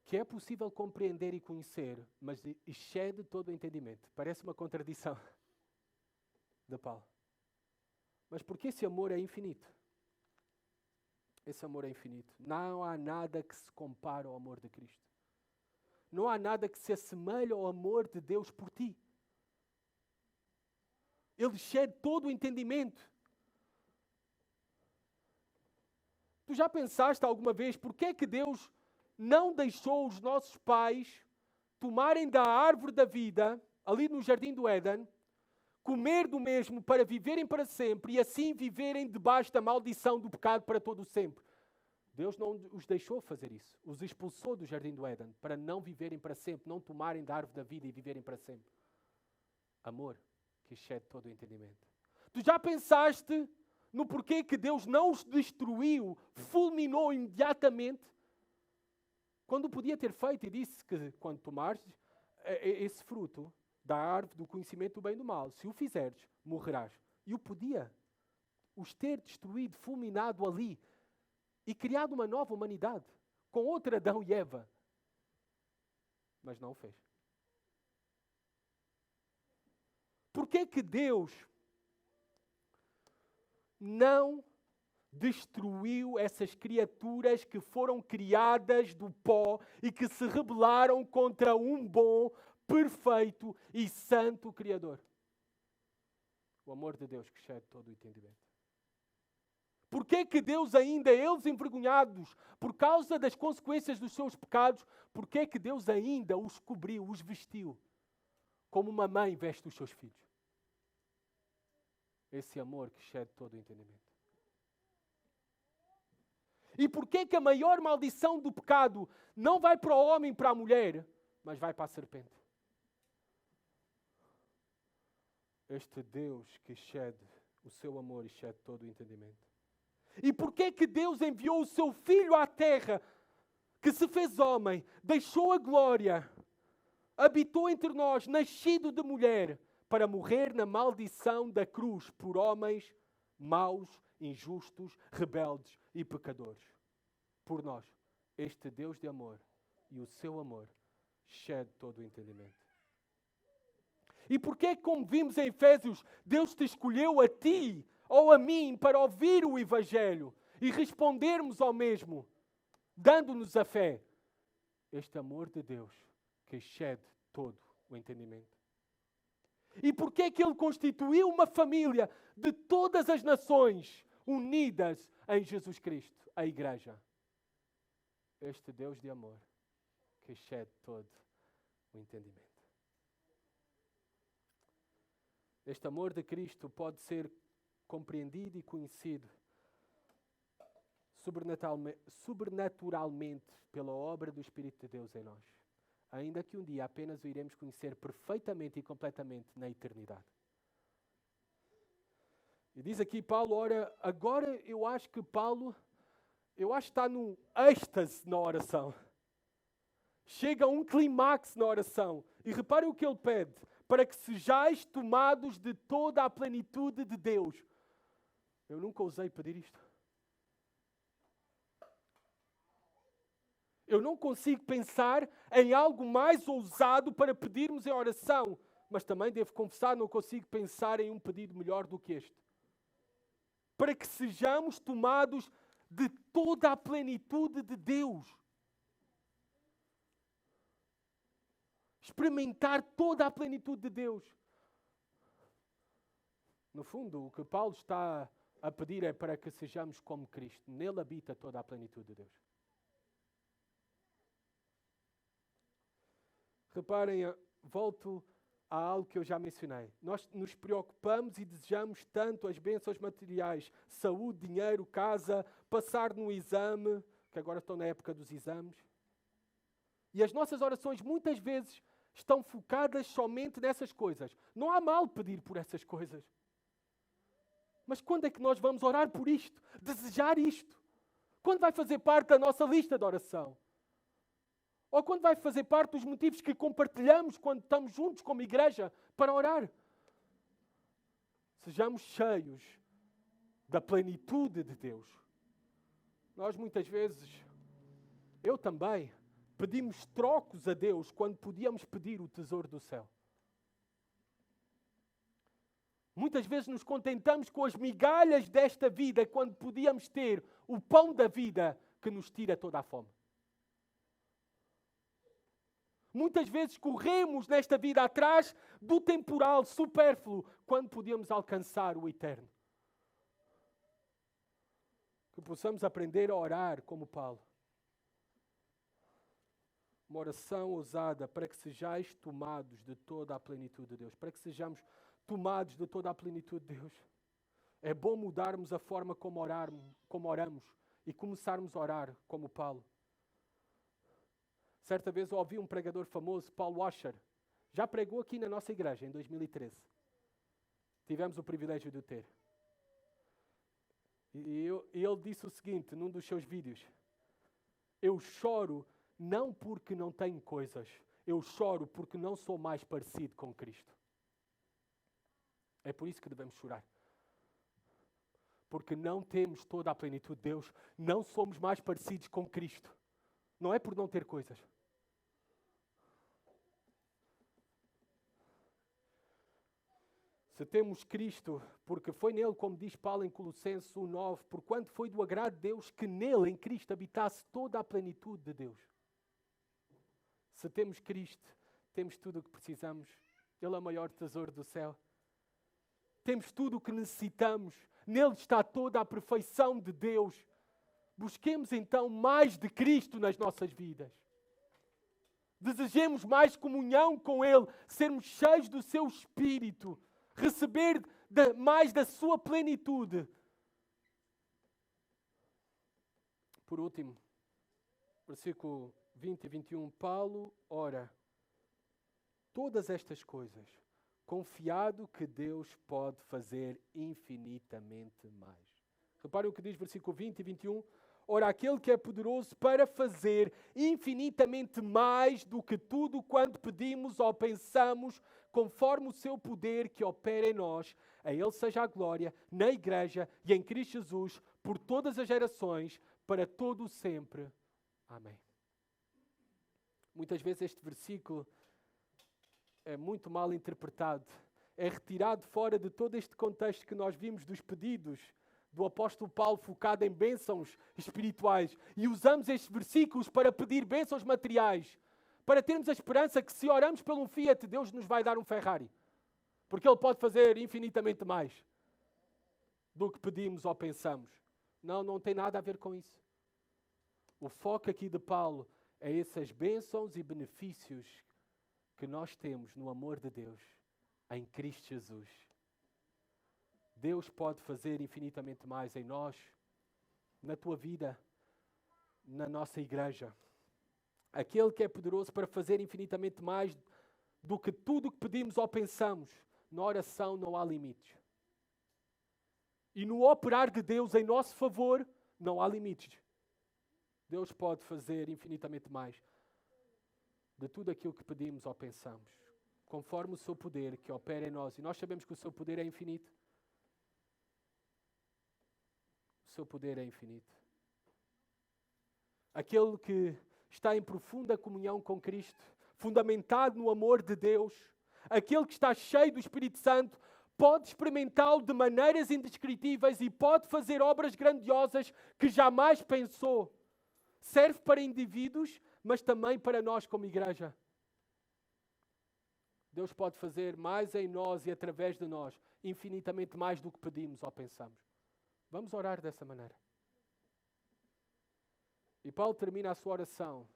que é possível compreender e conhecer, mas excede todo o entendimento. Parece uma contradição de Paulo. Mas porque esse amor é infinito. Esse amor é infinito. Não há nada que se compare ao amor de Cristo. Não há nada que se assemelhe ao amor de Deus por ti. Ele excede todo o entendimento. Tu já pensaste alguma vez porque é que Deus não deixou os nossos pais tomarem da árvore da vida, ali no jardim do Éden, comer do mesmo para viverem para sempre e assim viverem debaixo da maldição do pecado para todo o sempre? Deus não os deixou fazer isso. Os expulsou do jardim do Éden para não viverem para sempre, não tomarem da árvore da vida e viverem para sempre. Amor que excede todo o entendimento. Tu já pensaste no porquê que Deus não os destruiu, fulminou imediatamente, quando podia ter feito e disse que quando tomares esse fruto da árvore do conhecimento do bem e do mal, se o fizeres, morrerás. E o podia os ter destruído, fulminado ali e criado uma nova humanidade com outro Adão e Eva. Mas não o fez. Porquê que Deus não destruiu essas criaturas que foram criadas do pó e que se rebelaram contra um bom perfeito e santo Criador. O amor de Deus que excede todo o entendimento. Porquê que Deus ainda, eles envergonhados por causa das consequências dos seus pecados, porquê que Deus ainda os cobriu, os vestiu, como uma mãe veste os seus filhos? Esse amor que excede todo o entendimento. E porquê que a maior maldição do pecado não vai para o homem, para a mulher, mas vai para a serpente? Este Deus que excede o seu amor e excede todo o entendimento. E porquê que Deus enviou o seu Filho à terra, que se fez homem, deixou a glória, habitou entre nós, nascido de mulher, para morrer na maldição da cruz por homens maus, injustos, rebeldes e pecadores. Por nós, este Deus de amor e o seu amor excede todo o entendimento. E porquê que, como vimos em Efésios, Deus te escolheu a ti ou a mim para ouvir o Evangelho e respondermos ao mesmo, dando-nos a fé? Este amor de Deus que excede todo o entendimento. E porquê que Ele constituiu uma família de todas as nações unidas em Jesus Cristo, a Igreja? Este Deus de amor que excede todo o entendimento. Este amor de Cristo pode ser compreendido e conhecido sobrenaturalmente pela obra do Espírito de Deus em nós, ainda que um dia apenas o iremos conhecer perfeitamente e completamente na eternidade. E diz aqui Paulo, ora, agora eu acho que está num êxtase na oração. Chega a um clímax na oração. E reparem o que ele pede, para que sejais tomados de toda a plenitude de Deus. Eu nunca ousei pedir isto. Eu não consigo pensar em algo mais ousado para pedirmos em oração, mas também devo confessar, não consigo pensar em um pedido melhor do que este. Para que sejamos tomados de toda a plenitude de Deus. Experimentar toda a plenitude de Deus. No fundo, o que Paulo está a pedir é para que sejamos como Cristo. Nele habita toda a plenitude de Deus. Reparem, volto a algo que eu já mencionei. Nós nos preocupamos e desejamos tanto as bênçãos materiais, saúde, dinheiro, casa, passar no exame, que agora estão na época dos exames. E as nossas orações muitas vezes estão focadas somente nessas coisas. Não há mal pedir por essas coisas. Mas quando é que nós vamos orar por isto? Desejar isto? Quando vai fazer parte da nossa lista de oração? Ou quando vai fazer parte dos motivos que compartilhamos quando estamos juntos como igreja para orar? Sejamos cheios da plenitude de Deus. Nós muitas vezes, eu também, pedimos trocos a Deus quando podíamos pedir o tesouro do céu. Muitas vezes nos contentamos com as migalhas desta vida quando podíamos ter o pão da vida que nos tira toda a fome. Muitas vezes corremos nesta vida atrás do temporal, supérfluo, quando podíamos alcançar o eterno. Que possamos aprender a orar como Paulo. Uma oração ousada para que sejais tomados de toda a plenitude de Deus. Para que sejamos tomados de toda a plenitude de Deus. É bom mudarmos a forma como oramos e começarmos a orar como Paulo. Certa vez eu ouvi um pregador famoso, Paul Washer. Já pregou aqui na nossa igreja em 2013. Tivemos o privilégio de o ter. E ele disse o seguinte num dos seus vídeos. Eu choro não porque não tenho coisas. Eu choro porque não sou mais parecido com Cristo. É por isso que devemos chorar. Porque não temos toda a plenitude de Deus. Não somos mais parecidos com Cristo. Não é por não ter coisas. Se temos Cristo, porque foi nele, como diz Paulo em Colossenses 1:9, porquanto foi do agrado de Deus que nele, em Cristo, habitasse toda a plenitude de Deus. Se temos Cristo, temos tudo o que precisamos. Ele é o maior tesouro do céu. Temos tudo o que necessitamos. Nele está toda a perfeição de Deus. Busquemos então mais de Cristo nas nossas vidas. Desejemos mais comunhão com Ele, sermos cheios do seu Espírito, receber mais da sua plenitude. Por último, versículo 20 e 21, Paulo ora todas estas coisas, confiado que Deus pode fazer infinitamente mais. Reparem o que diz versículo 20 e 21. Ora, aquele que é poderoso para fazer infinitamente mais do que tudo quanto pedimos ou pensamos, conforme o seu poder que opera em nós, a Ele seja a glória na Igreja e em Cristo Jesus, por todas as gerações, para todo o sempre. Amém. Muitas vezes este versículo é muito mal interpretado. É retirado fora de todo este contexto que nós vimos dos pedidos do apóstolo Paulo focado em bênçãos espirituais. E usamos estes versículos para pedir bênçãos materiais. Para termos a esperança que se oramos por um Fiat, Deus nos vai dar um Ferrari. Porque Ele pode fazer infinitamente mais do que pedimos ou pensamos. Não, não tem nada a ver com isso. O foco aqui de Paulo é essas bênçãos e benefícios que nós temos no amor de Deus em Cristo Jesus. Deus pode fazer infinitamente mais em nós, na tua vida, na nossa igreja. Aquele que é poderoso para fazer infinitamente mais do que tudo o que pedimos ou pensamos. Na oração não há limites. E no operar de Deus em nosso favor, não há limites. Deus pode fazer infinitamente mais de tudo aquilo que pedimos ou pensamos, conforme o seu poder que opera em nós. E nós sabemos que o seu poder é infinito. O seu poder é infinito. Aquele que está em profunda comunhão com Cristo, fundamentado no amor de Deus, aquele que está cheio do Espírito Santo, pode experimentá-lo de maneiras indescritíveis e pode fazer obras grandiosas que jamais pensou. Serve para indivíduos, mas também para nós como igreja. Deus pode fazer mais em nós e através de nós, infinitamente mais do que pedimos ou pensamos. Vamos orar dessa maneira. E Paulo termina a sua oração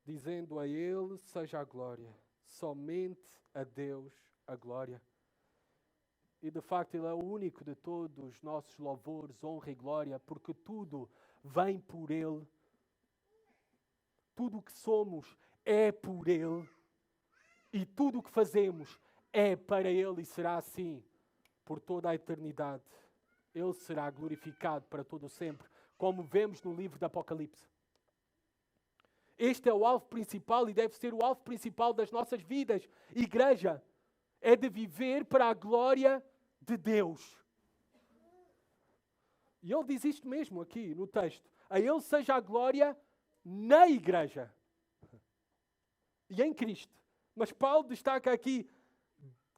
dizendo: a Ele seja a glória, somente a Deus a glória. E de facto Ele é o único de todos os nossos louvores, honra e glória, porque tudo vem por Ele. Tudo o que somos é por Ele. E tudo o que fazemos é para Ele e será assim por toda a eternidade. Ele será glorificado para todo o sempre, como vemos no livro do Apocalipse. Este é o alvo principal e deve ser o alvo principal das nossas vidas. Igreja, é de viver para a glória de Deus. E ele diz isto mesmo aqui no texto. A Ele seja a glória na Igreja e em Cristo. Mas Paulo destaca aqui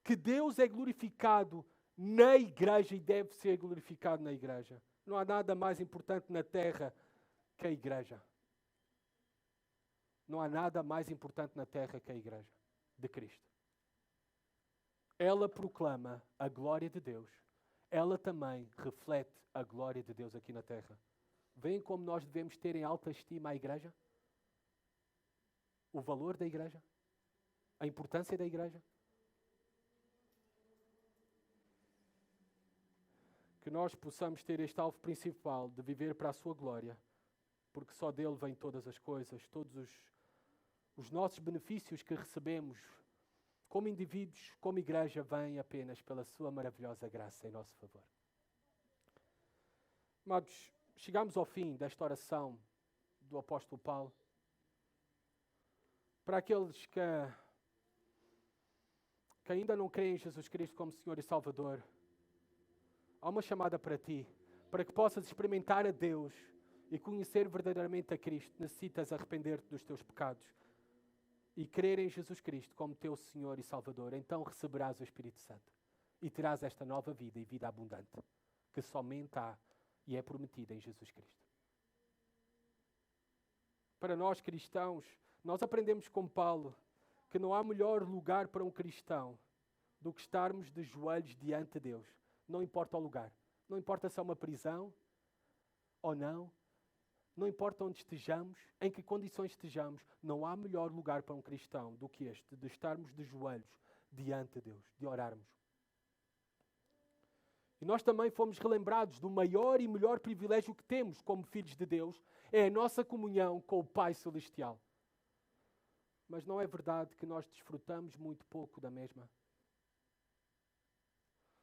que Deus é glorificado na Igreja e deve ser glorificado na Igreja. Não há nada mais importante na terra que a Igreja. Não há nada mais importante na terra que a Igreja de Cristo. Ela proclama a glória de Deus. Ela também reflete a glória de Deus aqui na terra. Veem como nós devemos ter em alta estima a Igreja? O valor da Igreja? A importância da Igreja? Que nós possamos ter este alvo principal de viver para a sua glória, porque só dele vêm todas as coisas, todos os nossos benefícios que recebemos como indivíduos, como igreja, vêm apenas pela sua maravilhosa graça em nosso favor. Amados, chegamos ao fim desta oração do apóstolo Paulo. Para aqueles que ainda não creem em Jesus Cristo como Senhor e Salvador, há uma chamada para ti, para que possas experimentar a Deus e conhecer verdadeiramente a Cristo. Necessitas arrepender-te dos teus pecados e crer em Jesus Cristo como teu Senhor e Salvador. Então receberás o Espírito Santo e terás esta nova vida e vida abundante que somente há e é prometida em Jesus Cristo. Para nós cristãos, nós aprendemos com Paulo que não há melhor lugar para um cristão do que estarmos de joelhos diante de Deus. Não importa o lugar. Não importa se é uma prisão ou não. Não importa onde estejamos, em que condições estejamos. Não há melhor lugar para um cristão do que este, de estarmos de joelhos diante de Deus, de orarmos. E nós também fomos relembrados do maior e melhor privilégio que temos como filhos de Deus, é a nossa comunhão com o Pai Celestial. Mas não é verdade que nós desfrutamos muito pouco da mesma?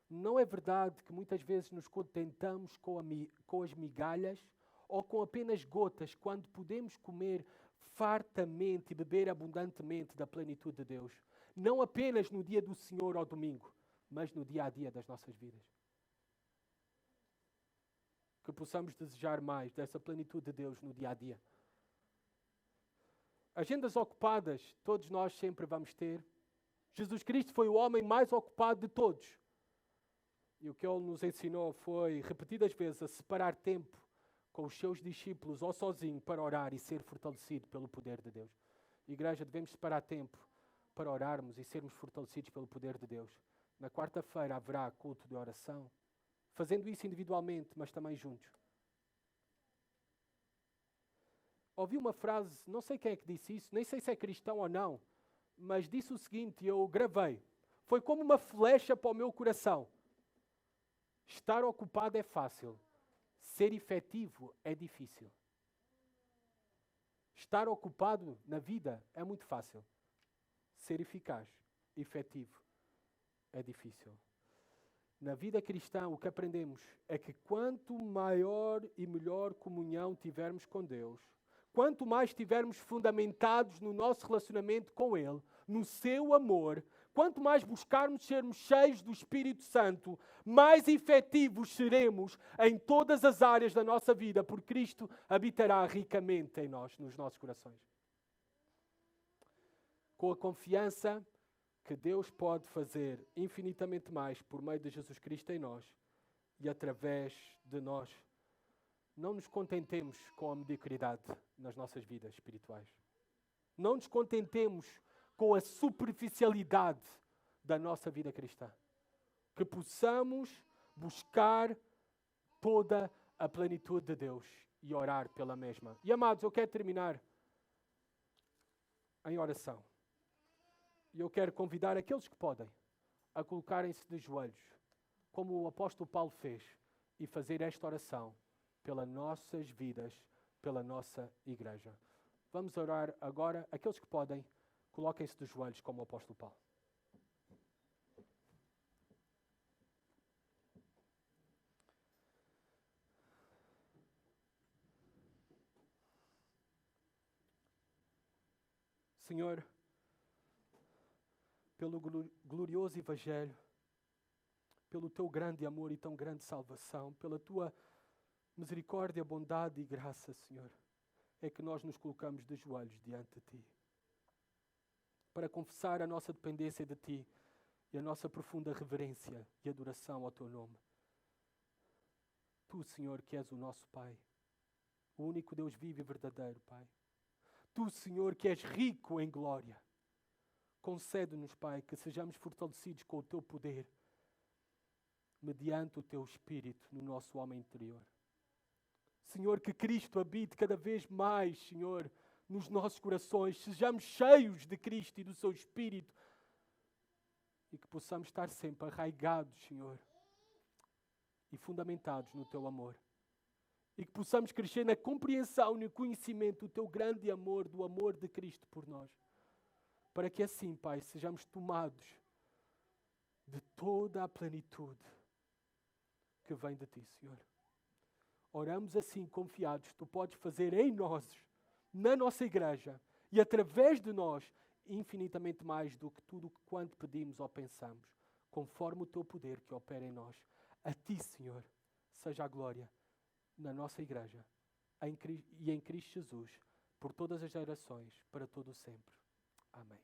Não é verdade que muitas vezes nos contentamos com as migalhas ou com apenas gotas quando podemos comer fartamente e beber abundantemente da plenitude de Deus? Não apenas no dia do Senhor ou domingo, mas no dia a dia das nossas vidas. Que possamos desejar mais dessa plenitude de Deus no dia a dia. Agendas ocupadas, todos nós sempre vamos ter. Jesus Cristo foi o homem mais ocupado de todos. E o que Ele nos ensinou foi, repetidas vezes, a separar tempo com os seus discípulos ou sozinho para orar e ser fortalecido pelo poder de Deus. Igreja, devemos separar tempo para orarmos e sermos fortalecidos pelo poder de Deus. Na quarta-feira haverá culto de oração, fazendo isso individualmente, mas também juntos. Ouvi uma frase, não sei quem é que disse isso, nem sei se é cristão ou não, mas disse o seguinte, eu gravei. Foi como uma flecha para o meu coração. Estar ocupado é fácil. Ser efetivo é difícil. Estar ocupado na vida é muito fácil. Ser eficaz, efetivo, é difícil. Na vida cristã, o que aprendemos é que quanto maior e melhor comunhão tivermos com Deus, quanto mais estivermos fundamentados no nosso relacionamento com Ele, no seu amor, quanto mais buscarmos sermos cheios do Espírito Santo, mais efetivos seremos em todas as áreas da nossa vida, porque Cristo habitará ricamente em nós, nos nossos corações. Com a confiança que Deus pode fazer infinitamente mais por meio de Jesus Cristo em nós e através de nós, não nos contentemos com a mediocridade nas nossas vidas espirituais. Não nos contentemos com a superficialidade da nossa vida cristã. Que possamos buscar toda a plenitude de Deus e orar pela mesma. E amados, eu quero terminar em oração. E eu quero convidar aqueles que podem a colocarem-se de joelhos, como o apóstolo Paulo fez, e fazer esta oração pelas nossas vidas, pela nossa igreja. Vamos orar agora. Aqueles que podem, coloquem-se de joelhos como o apóstolo Paulo. Senhor, pelo glorioso Evangelho, pelo Teu grande amor e tão grande salvação, pela Tua misericórdia, bondade e graça, Senhor, é que nós nos colocamos de joelhos diante de Ti, para confessar a nossa dependência de Ti e a nossa profunda reverência e adoração ao Teu nome. Tu, Senhor, que és o nosso Pai, o único Deus vivo e verdadeiro, Pai. Tu, Senhor, que és rico em glória, concede-nos, Pai, que sejamos fortalecidos com o Teu poder, mediante o Teu Espírito no nosso homem interior. Senhor, que Cristo habite cada vez mais, Senhor, nos nossos corações, sejamos cheios de Cristo e do Seu Espírito e que possamos estar sempre arraigados, Senhor, e fundamentados no Teu amor. E que possamos crescer na compreensão e no conhecimento do Teu grande amor, do amor de Cristo por nós. Para que assim, Pai, sejamos tomados de toda a plenitude que vem de Ti, Senhor. Oramos assim, confiados, Tu podes fazer em nós, na nossa igreja, e através de nós, infinitamente mais do que tudo quanto pedimos ou pensamos, conforme o Teu poder que opera em nós. A Ti, Senhor, seja a glória na nossa igreja e em Cristo Jesus, por todas as gerações, para todo o sempre. Amém.